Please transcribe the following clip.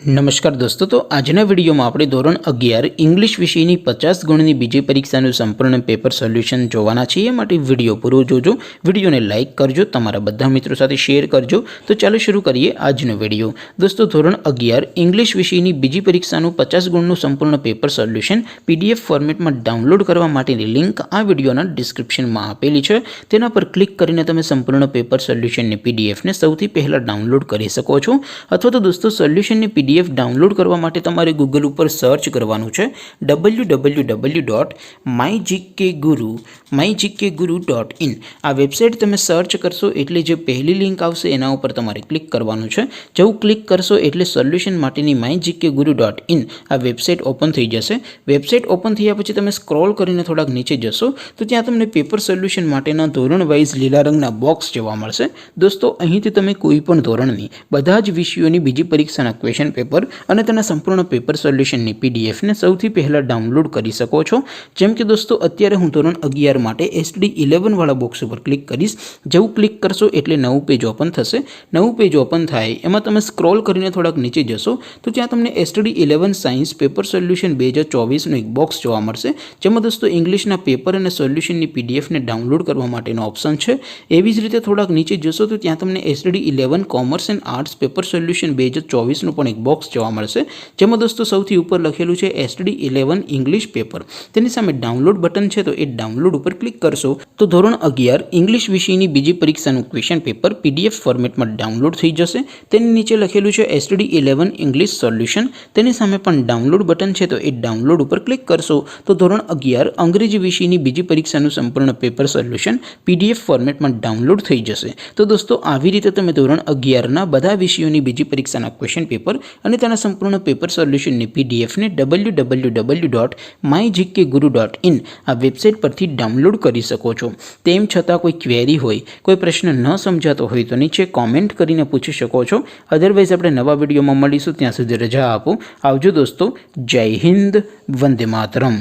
નમસ્કાર દોસ્તો, તો આજના વિડીયોમાં આપણે ધોરણ 11 ઇંગ્લિશ વિષયની 50 ગુણની બીજી પરીક્ષાનું સંપૂર્ણ પેપર સોલ્યુશન જોવાના છીએ। માટે વિડીયો પૂરો જોજો, વિડીયોને લાઇક કરજો, તમારા બધા મિત્રો સાથે શેર કરજો। તો ચાલો શરૂ કરીએ આજનો વિડીયો। દોસ્તો, ધોરણ 11 ઇંગ્લિશ વિષયની બીજી પરીક્ષાનું 50 ગુણનું સંપૂર્ણ પેપર સોલ્યુશન PDF ફોર્મેટમાં ડાઉનલોડ કરવા માટેની લિંક આ વિડીયોના ડિસ્ક્રિપ્શનમાં આપેલી છે। તેના પર ક્લિક કરીને તમે સંપૂર્ણ પેપર સોલ્યુશનની PDFને સૌથી પહેલાં ડાઉનલોડ કરી શકો છો। અથવા તો દોસ્તો, સોલ્યુશનની PDF ડાઉનલોડ કરવા માટે તમારે ગૂગલ ઉપર સર્ચ કરવાનું છે www.mygkguru.in। આ વેબસાઇટ તમે સર્ચ કરશો એટલે જે પહેલી લિંક આવશે એના ઉપર તમારે ક્લિક કરવાનું છે। જેવું ક્લિક કરશો એટલે સોલ્યુશન માટેની mygkguru.in આ વેબસાઇટ ઓપન થઈ જશે। વેબસાઇટ ઓપન થયા પછી તમે સ્ક્રોલ કરીને થોડાક નીચે જશો તો ત્યાં તમને પેપર સોલ્યુશન માટેના ધોરણ વાઇઝ લીલા રંગના બોક્સ જોવા મળશે। દોસ્તો, અહીંથી તમે કોઈ પણ ધોરણની બધા જ વિષયોની બીજી પરીક્ષાના ક્વેશ્ચન પેપર અને તેના સંપૂર્ણ પેપર સોલ્યુશનની PDFને સૌથી પહેલાં ડાઉનલોડ કરી શકો છો। જેમ કે દોસ્તો, અત્યારે હું ધોરણ 11 માટે SD11 વાળા બોક્સ ઉપર ક્લિક કરીશ। જેવું ક્લિક કરશો એટલે નવું પેજ ઓપન થશે। નવું પેજ ઓપન થાય એમાં તમે સ્ક્રોલ કરીને થોડાક નીચે જશો તો ત્યાં તમને SD11 સાયન્સ પેપર સોલ્યુશન 2024નું એક બોક્સ જોવા મળશે, જેમાં દોસ્તો ઇંગ્લિશના પેપર અને સોલ્યુશનની PDFને ડાઉનલોડ કરવા માટેનો ઓપ્શન છે। એવી જ રીતે થોડાક નીચે જશો તો ત્યાં તમને SD11 commerce and arts paper solution 2024નું પણ એક બોક્સ જોવા મળશે, જેમાં દોસ્તો સૌથી ઉપર લખેલું છે SD11 ઇંગ્લિશ પેપર। તેની સામે ડાઉનલોડ બટન છે, તો એ ડાઉનલોડ ઉપર ક્લિક કરશો તો ધોરણ 11 ઇંગ્લિશ વિષયની બીજી પરીક્ષાનું ક્વેશ્ચન પેપર PDF ફોર્મેટમાં ડાઉનલોડ થઈ જશે। તેની નીચે લખેલું છે SD11 ઇંગ્લિશ સોલ્યુશન, તેની સામે પણ ડાઉનલોડ બટન છે, તો એ ડાઉનલોડ ઉપર ક્લિક કરશો તો ધોરણ 11 અંગ્રેજી વિષયની બીજી પરીક્ષાનું સંપૂર્ણ પેપર સોલ્યુશન PDF ફોર્મેટમાં ડાઉનલોડ થઈ જશે। તો દોસ્તો, આવી રીતે તમે ધોરણ 11ના બધા વિષયોની બીજી પરીક્ષાના ક્વેશ્ચન પેપર અને તેના સંપૂર્ણ પેપર સોલ્યુશનની PDFને www.mygkguru.in આ વેબસાઇટ પરથી ડાઉનલોડ કરી શકો છો। તેમ છતાં કોઈ ક્વેરી હોય, કોઈ પ્રશ્ન ન સમજાતો હોય તો નીચે કોમેન્ટ કરીને પૂછી શકો છો। અધરવાઇઝ આપણે નવા વિડીયોમાં મળીશું, ત્યાં સુધી રજા આપો। આવજો દોસ્તો, જય હિન્દ, વંદે માતરમ।